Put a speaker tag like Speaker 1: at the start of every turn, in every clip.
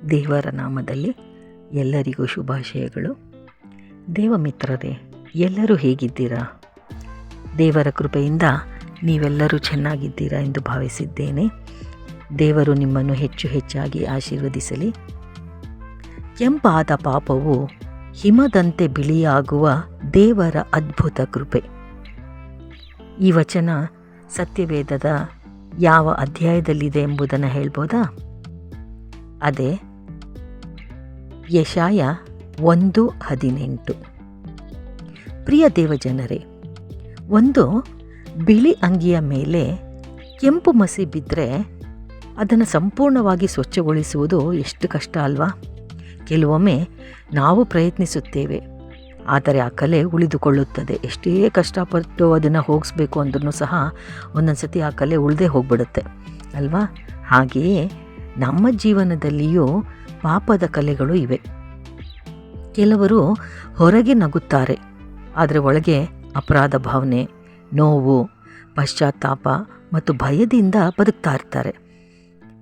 Speaker 1: ದೇವರ ನಾಮದಲ್ಲಿ ಎಲ್ಲರಿಗೂ ಶುಭಾಶಯಗಳು. ದೇವಮಿತ್ರರೇ, ಎಲ್ಲರೂ ಹೇಗಿದ್ದೀರಾ? ದೇವರ ಕೃಪೆಯಿಂದ ನೀವೆಲ್ಲರೂ ಚೆನ್ನಾಗಿದ್ದೀರಾ ಎಂದು ಭಾವಿಸಿದ್ದೇನೆ. ದೇವರು ನಿಮ್ಮನ್ನು ಹೆಚ್ಚು ಹೆಚ್ಚಾಗಿ ಆಶೀರ್ವದಿಸಲಿ. ಕೆಂಪಾದ ಪಾಪವು ಹಿಮದಂತೆ ಬಿಳಿಯಾಗುವ ದೇವರ ಅದ್ಭುತ ಕೃಪೆ. ಈ ವಚನ ಸತ್ಯವೇದದ ಯಾವ ಅಧ್ಯಾಯದಲ್ಲಿದೆ ಎಂಬುದನ್ನು ಹೇಳ್ಬೋದಾ? ಅದೇ ಯೆಶಾಯ 1:18. ಪ್ರಿಯ ದೇವಜನರೇ, ಒಂದು ಬಿಳಿ ಅಂಗಿಯ ಮೇಲೆ ಕೆಂಪು ಮಸಿ ಬಿದ್ದರೆ ಅದನ್ನು ಸಂಪೂರ್ಣವಾಗಿ ಸ್ವಚ್ಛಗೊಳಿಸುವುದು ಎಷ್ಟು ಕಷ್ಟ ಅಲ್ವಾ? ಕೆಲವೊಮ್ಮೆ ನಾವು ಪ್ರಯತ್ನಿಸುತ್ತೇವೆ, ಆದರೆ ಆ ಕಲೆ ಉಳಿದುಕೊಳ್ಳುತ್ತದೆ. ಎಷ್ಟೇ ಕಷ್ಟಪಟ್ಟು ಅದನ್ನು ಹೋಗಿಸ್ಬೇಕು ಅಂದ್ರೂ ಸಹ ಒಂದೊಂದು ಸತಿ ಆ ಕಲೆ ಉಳಿದೇ ಹೋಗ್ಬಿಡುತ್ತೆ ಅಲ್ವಾ? ಹಾಗೆಯೇ ನಮ್ಮ ಜೀವನದಲ್ಲಿಯೂ ಪಾಪದ ಕಲೆಗಳು ಇವೆ. ಕೆಲವರು ಹೊರಗೆ ನಗುತ್ತಾರೆ, ಆದರೆ ಒಳಗೆ ಅಪರಾಧ ಭಾವನೆ, ನೋವು, ಪಶ್ಚಾತ್ತಾಪ ಮತ್ತು ಭಯದಿಂದ ಬದುಕ್ತಾ ಇರ್ತಾರೆ.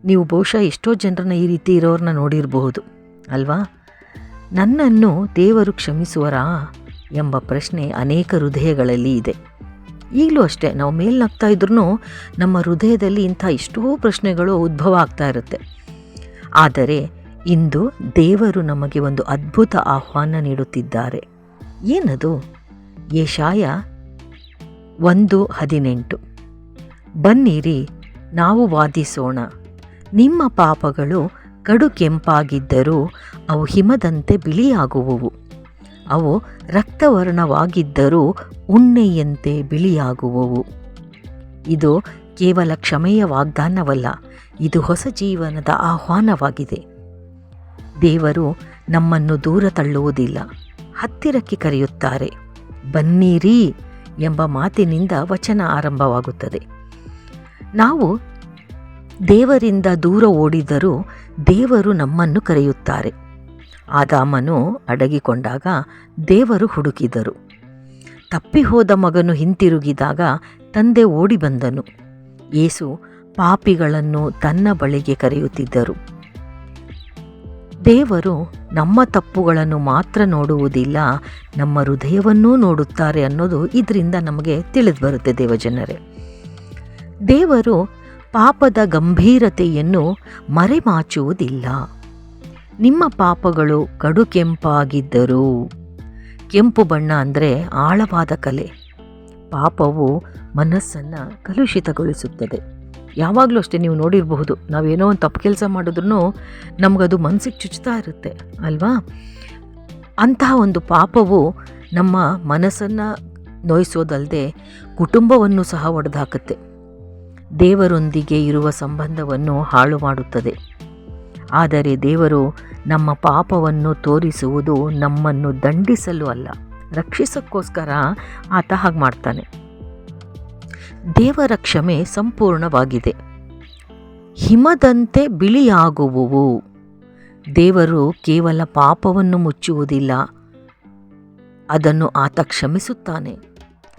Speaker 1: ನೀವು ಬಹುಶಃ ಎಷ್ಟೋ ಜನರನ್ನ ಈ ರೀತಿ ಇರೋರನ್ನ ನೋಡಿರಬಹುದು ಅಲ್ವಾ? ನನ್ನನ್ನು ದೇವರು ಕ್ಷಮಿಸುವರಾ ಎಂಬ ಪ್ರಶ್ನೆ ಅನೇಕ ಹೃದಯಗಳಲ್ಲಿ ಇದೆ. ಈಗಲೂ ಅಷ್ಟೇ, ನಾವು ಮೇಲ್ನಗ್ತಾ ಇದ್ರೂ ನಮ್ಮ ಹೃದಯದಲ್ಲಿ ಇಂಥ ಎಷ್ಟೋ ಪ್ರಶ್ನೆಗಳು ಉದ್ಭವ ಆಗ್ತಾ ಇರುತ್ತೆ. ಆದರೆ ಇಂದು ದೇವರು ನಮಗೆ ಒಂದು ಅದ್ಭುತ ಆಹ್ವಾನ ನೀಡುತ್ತಿದ್ದಾರೆ. ಏನದು? ಯೆಶಾಯ 1:18. ಬನ್ನಿರಿ, ನಾವು ವಾದಿಸೋಣ. ನಿಮ್ಮ ಪಾಪಗಳು ಕಡು ಕೆಂಪಾಗಿದ್ದರೂ ಅವು ಹಿಮದಂತೆ ಬಿಳಿಯಾಗುವವು, ಅವು ರಕ್ತವರ್ಣವಾಗಿದ್ದರೂ ಉಣ್ಣೆಯಂತೆ ಬಿಳಿಯಾಗುವವು. ಇದು ಕೇವಲ ಕ್ಷಮೆಯ ವಾಗ್ದಾನವಲ್ಲ, ಇದು ಹೊಸ ಜೀವನದ ಆಹ್ವಾನವಾಗಿದೆ. ದೇವರು ನಮ್ಮನ್ನು ದೂರ ತಳ್ಳುವುದಿಲ್ಲ, ಹತ್ತಿರಕ್ಕೆ ಕರೆಯುತ್ತಾರೆ. ಬನ್ನಿರಿ ಎಂಬ ಮಾತಿನಿಂದ ವಚನ ಆರಂಭವಾಗುತ್ತದೆ. ನಾವು ದೇವರಿಂದ ದೂರ ಓಡಿದರೂ ದೇವರು ನಮ್ಮನ್ನು ಕರೆಯುತ್ತಾರೆ. ಆದಾಮನು ಅಡಗಿಕೊಂಡಾಗ ದೇವರು ಹುಡುಕಿದರು. ತಪ್ಪಿ ಹೋದ ಮಗನು ಹಿಂತಿರುಗಿದಾಗ ತಂದೆ ಓಡಿ ಬಂದನು. ಯೇಸು ಪಾಪಿಗಳನ್ನು ತನ್ನ ಬಳಿಗೆ ಕರೆಯುತ್ತಿದ್ದರು. ದೇವರು ನಮ್ಮ ತಪ್ಪುಗಳನ್ನು ಮಾತ್ರ ನೋಡುವುದಿಲ್ಲ, ನಮ್ಮ ಹೃದಯವನ್ನೂ ನೋಡುತ್ತಾರೆ ಅನ್ನೋದು ಇದರಿಂದ ನಮಗೆ ತಿಳಿದು ಬರುತ್ತೆ. ದೇವಜನರೇ, ದೇವರು ಪಾಪದ ಗಂಭೀರತೆಯನ್ನು ಮರೆಮಾಚುವುದಿಲ್ಲ. ನಿಮ್ಮ ಪಾಪಗಳು ಕಡು ಕೆಂಪಾಗಿದ್ದರೂ, ಕೆಂಪು ಬಣ್ಣ ಅಂದರೆ ಆಳವಾದ ಕಲೆ. ಪಾಪವು ಮನಸ್ಸನ್ನು ಕಲುಷಿತಗೊಳಿಸುತ್ತದೆ. ಯಾವಾಗಲೂ ಅಷ್ಟೇ, ನೀವು ನೋಡಿರಬಹುದು, ನಾವೇನೋ ಒಂದು ತಪ್ಪು ಕೆಲಸ ಮಾಡಿದ್ರೂ ನಮಗದು ಮನಸ್ಸಿಗೆ ಚುಚ್ತಾ ಇರುತ್ತೆ ಅಲ್ವಾ? ಅಂತಹ ಒಂದು ಪಾಪವು ನಮ್ಮ ಮನಸ್ಸನ್ನು ನೋಯಿಸೋದಲ್ಲದೆ ಕುಟುಂಬವನ್ನು ಸಹ ಒಡೆದಾಕುತ್ತೆ. ದೇವರೊಂದಿಗೆ ಇರುವ ಸಂಬಂಧವನ್ನು ಹಾಳು ಮಾಡುತ್ತದೆ. ಆದರೆ ದೇವರು ನಮ್ಮ ಪಾಪವನ್ನು ತೋರಿಸುವುದು ನಮ್ಮನ್ನು ದಂಡಿಸಲು ಅಲ್ಲ, ರಕ್ಷಿಸೋಕ್ಕೋಸ್ಕರ ಆತ ಹಾಗೆ ಮಾಡ್ತಾನೆ. ದೇವರ ಕ್ಷಮೆ ಸಂಪೂರ್ಣವಾಗಿದೆ. ಹಿಮದಂತೆ ಬಿಳಿಯಾಗುವುವು. ದೇವರು ಕೇವಲ ಪಾಪವನ್ನು ಮುಚ್ಚುವುದಿಲ್ಲ, ಅದನ್ನು ಆತ ಕ್ಷಮಿಸುತ್ತಾನೆ,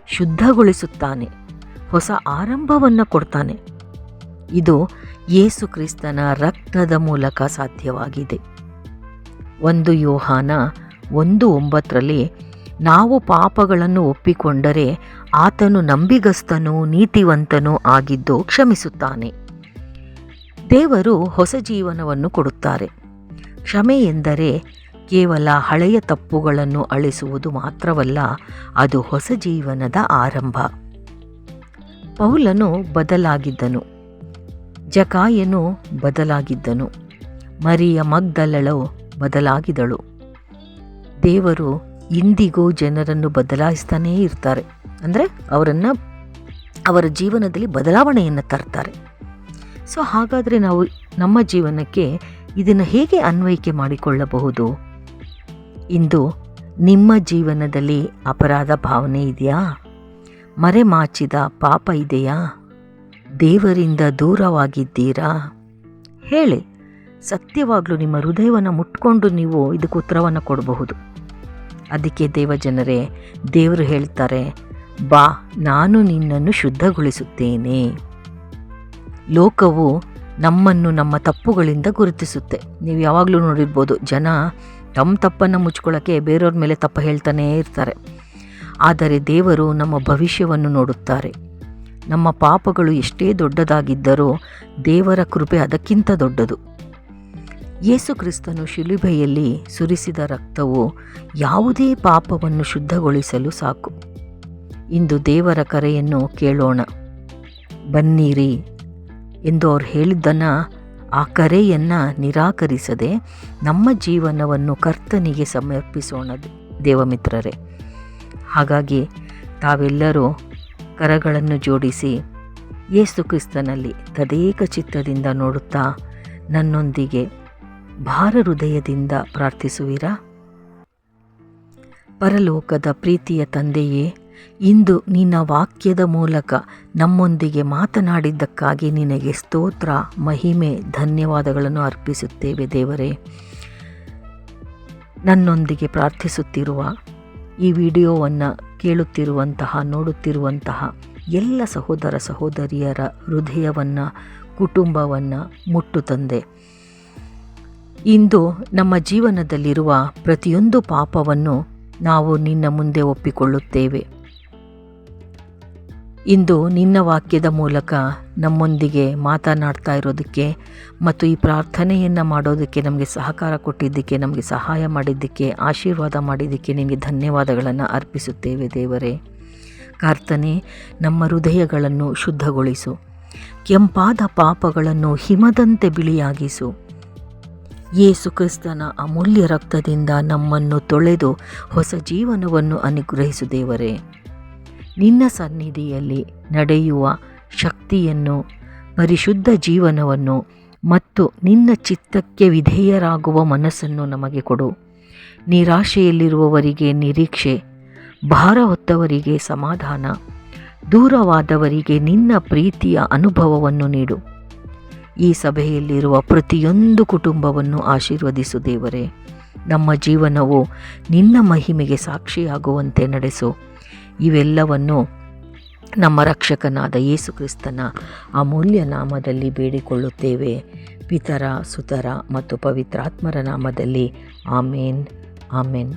Speaker 1: ಶುದ್ಧಗೊಳಿಸುತ್ತಾನೆ, ಹೊಸ ಆರಂಭವನ್ನು ಕೊಡ್ತಾನೆ. ಇದು ಯೇಸು ಕ್ರಿಸ್ತನ ರಕ್ತದ ಮೂಲಕ ಸಾಧ್ಯವಾಗಿದೆ. 1 ಯೋಹಾನ 1:9 ನಾವು ಪಾಪಗಳನ್ನು ಒಪ್ಪಿಕೊಂಡರೆ ಆತನು ನಂಬಿಗಸ್ತನೂ ನೀತಿವಂತನೂ ಆಗಿದ್ದು ಕ್ಷಮಿಸುತ್ತಾನೆ. ದೇವರು ಹೊಸ ಜೀವನವನ್ನು ಕೊಡುತ್ತಾರೆ. ಕ್ಷಮೆ ಎಂದರೆ ಕೇವಲ ಹಳೆಯ ತಪ್ಪುಗಳನ್ನು ಅಳಿಸುವುದು ಮಾತ್ರವಲ್ಲ, ಅದು ಹೊಸ ಜೀವನದ ಆರಂಭ. ಪೌಲನು ಬದಲಾಗಿದ್ದನು, ಜಕಾಯನು ಬದಲಾಗಿದ್ದನು, ಮರಿಯ ಮಗ್ದಲಳು ಬದಲಾಗಿದಳು. ದೇವರು ಇಂದಿಗೂ ಜನರನ್ನು ಬದಲಾಯಿಸ್ತಾನೇ ಇರ್ತಾರೆ. ಅಂದರೆ ಅವರ ಜೀವನದಲ್ಲಿ ಬದಲಾವಣೆಯನ್ನು ತರ್ತಾರೆ. ಸೊ ಹಾಗಾದರೆ ನಾವು ನಮ್ಮ ಜೀವನಕ್ಕೆ ಇದನ್ನು ಹೇಗೆ ಅನ್ವಯಿಕೆ ಮಾಡಿಕೊಳ್ಳಬಹುದು? ಇಂದು ನಿಮ್ಮ ಜೀವನದಲ್ಲಿ ಅಪರಾಧ ಭಾವನೆ ಇದೆಯಾ? ಮರೆಮಾಚಿದ ಪಾಪ ಇದೆಯಾ? ದೇವರಿಂದ ದೂರವಾಗಿದ್ದೀರಾ? ಹೇಳಿ, ಸತ್ಯವಾಗಲೂ ನಿಮ್ಮ ಹೃದಯವನ್ನು ಮುಟ್ಕೊಂಡು ನೀವು ಇದಕ್ಕೆ ಉತ್ತರವನ್ನು ಕೊಡಬಹುದು. ಅದಕ್ಕೆ ದೇವಜನರೇ, ದೇವರು ಹೇಳ್ತಾರೆ, ಬಾ, ನಾನು ನಿನ್ನನ್ನು ಶುದ್ಧಗೊಳಿಸುತ್ತೇನೆ. ಲೋಕವು ನಮ್ಮನ್ನು ನಮ್ಮ ತಪ್ಪುಗಳಿಂದ ಗುರುತಿಸುತ್ತೆ. ನೀವು ಯಾವಾಗಲೂ ನೋಡಿರ್ಬೋದು, ಜನ ತಮ್ಮ ತಪ್ಪನ್ನು ಮುಚ್ಕೊಳ್ಳೋಕ್ಕೆ ಬೇರೆಯವ್ರ ಮೇಲೆ ತಪ್ಪು ಹೇಳ್ತಾನೇ ಇರ್ತಾರೆ. ಆದರೆ ದೇವರು ನಮ್ಮ ಭವಿಷ್ಯವನ್ನು ನೋಡುತ್ತಾರೆ. ನಮ್ಮ ಪಾಪಗಳು ಎಷ್ಟೇ ದೊಡ್ಡದಾಗಿದ್ದರೂ ದೇವರ ಕೃಪೆ ಅದಕ್ಕಿಂತ ದೊಡ್ಡದು. ಯೇಸು ಕ್ರಿಸ್ತನು ಶಿಲುಬೆಯಲ್ಲಿ ಸುರಿಸಿದ ರಕ್ತವು ಯಾವುದೇ ಪಾಪವನ್ನು ಶುದ್ಧಗೊಳಿಸಲು ಸಾಕು. ಇಂದು ದೇವರ ಕರೆಯನ್ನು ಕೇಳೋಣ. ಬನ್ನಿರಿ ಎಂದು ಅವ್ರು ಹೇಳಿದ್ದನ್ನು, ಆ ಕರೆಯನ್ನು ನಿರಾಕರಿಸದೆ ನಮ್ಮ ಜೀವನವನ್ನು ಕರ್ತನಿಗೆ ಸಮರ್ಪಿಸೋಣ ದೇವಮಿತ್ರರೇ. ಹಾಗಾಗಿ ತಾವೆಲ್ಲರೂ ಕರಗಳನ್ನು ಜೋಡಿಸಿ ಯೇಸು ಕ್ರಿಸ್ತನಲ್ಲಿ ತದೇಕ ಚಿತ್ತದಿಂದ ನೋಡುತ್ತಾ ನನ್ನೊಂದಿಗೆ ಭಾರ ಹೃದಯದಿಂದ ಪ್ರಾರ್ಥಿಸುವಿರಾ? ಪರಲೋಕದ ಪ್ರೀತಿಯ ತಂದೆಯೇ, ಇಂದು ನಿನ್ನ ವಾಕ್ಯದ ಮೂಲಕ ನಮ್ಮೊಂದಿಗೆ ಮಾತನಾಡಿದ್ದಕ್ಕಾಗಿ ನಿನಗೆ ಸ್ತೋತ್ರ, ಮಹಿಮೆ, ಧನ್ಯವಾದಗಳನ್ನು ಅರ್ಪಿಸುತ್ತೇವೆ ದೇವರೇ. ನನ್ನೊಂದಿಗೆ ಪ್ರಾರ್ಥಿಸುತ್ತಿರುವ, ಈ ವಿಡಿಯೋವನ್ನು ಕೇಳುತ್ತಿರುವಂತಹ, ನೋಡುತ್ತಿರುವಂತಹ ಎಲ್ಲ ಸಹೋದರ ಸಹೋದರಿಯರ ಹೃದಯವನ್ನು, ಕುಟುಂಬವನ್ನು ಮುಟ್ಟು ತಂದೆ. ಇಂದು ನಮ್ಮ ಜೀವನದಲ್ಲಿರುವ ಪ್ರತಿಯೊಂದು ಪಾಪವನ್ನು ನಾವು ನಿನ್ನ ಮುಂದೆ ಒಪ್ಪಿಕೊಳ್ಳುತ್ತೇವೆ. ಇಂದು ನಿನ್ನ ವಾಕ್ಯದ ಮೂಲಕ ನಮ್ಮೊಂದಿಗೆ ಮಾತನಾಡ್ತಾ ಇರೋದಕ್ಕೆ ಮತ್ತು ಈ ಪ್ರಾರ್ಥನೆಯನ್ನು ಮಾಡೋದಕ್ಕೆ ನಮಗೆ ಸಹಕಾರ ಕೊಟ್ಟಿದ್ದಕ್ಕೆ, ನಮಗೆ ಸಹಾಯ ಮಾಡಿದ್ದಕ್ಕೆ, ಆಶೀರ್ವಾದ ಮಾಡಿದ್ದಕ್ಕೆ ನಿನಗೆ ಧನ್ಯವಾದಗಳನ್ನು ಅರ್ಪಿಸುತ್ತೇವೆ ದೇವರೇ. ಕರ್ತನೇ, ನಮ್ಮ ಹೃದಯಗಳನ್ನು ಶುದ್ಧಗೊಳಿಸು. ಕೆಂಪಾದ ಪಾಪಗಳನ್ನು ಹಿಮದಂತೆ ಬಿಳಿಯಾಗಿಸು. ಯೇಸು ಕ್ರಿಸ್ತನ ಅಮೂಲ್ಯ ರಕ್ತದಿಂದ ನಮ್ಮನ್ನು ತೊಳೆದು ಹೊಸ ಜೀವನವನ್ನು ಅನುಗ್ರಹಿಸು ದೇವರೇ. ನಿನ್ನ ಸನ್ನಿಧಿಯಲ್ಲಿ ನಡೆಯುವ ಶಕ್ತಿಯನ್ನು, ಪರಿಶುದ್ಧ ಜೀವನವನ್ನು ಮತ್ತು ನಿನ್ನ ಚಿತ್ತಕ್ಕೆ ವಿಧೇಯರಾಗುವ ಮನಸ್ಸನ್ನು ನಮಗೆ ಕೊಡು. ನಿರಾಶೆಯಲ್ಲಿರುವವರಿಗೆ ನಿರೀಕ್ಷೆ, ಭಾರ ಹೊತ್ತವರಿಗೆ ಸಮಾಧಾನ, ದೂರವಾದವರಿಗೆ ನಿನ್ನ ಪ್ರೀತಿಯ ಅನುಭವವನ್ನು ನೀಡು. ಈ ಸಭೆಯಲ್ಲಿರುವ ಪ್ರತಿಯೊಂದು ಕುಟುಂಬವನ್ನು ಆಶೀರ್ವದಿಸು ದೇವರೇ. ನಮ್ಮ ಜೀವನವು ನಿನ್ನ ಮಹಿಮೆಗೆ ಸಾಕ್ಷಿಯಾಗುವಂತೆ ನಡೆಸು. ಇವೆಲ್ಲವನ್ನು ನಮ್ಮ ರಕ್ಷಕನಾದ ಯೇಸು ಕ್ರಿಸ್ತನ ಅಮೂಲ್ಯ ನಾಮದಲ್ಲಿ ಬೇಡಿಕೊಳ್ಳುತ್ತೇವೆ. ಪಿತರ, ಸುತರ ಮತ್ತು ಪವಿತ್ರಾತ್ಮರ ನಾಮದಲ್ಲಿ ಆಮೇನ್, ಆಮೇನ್.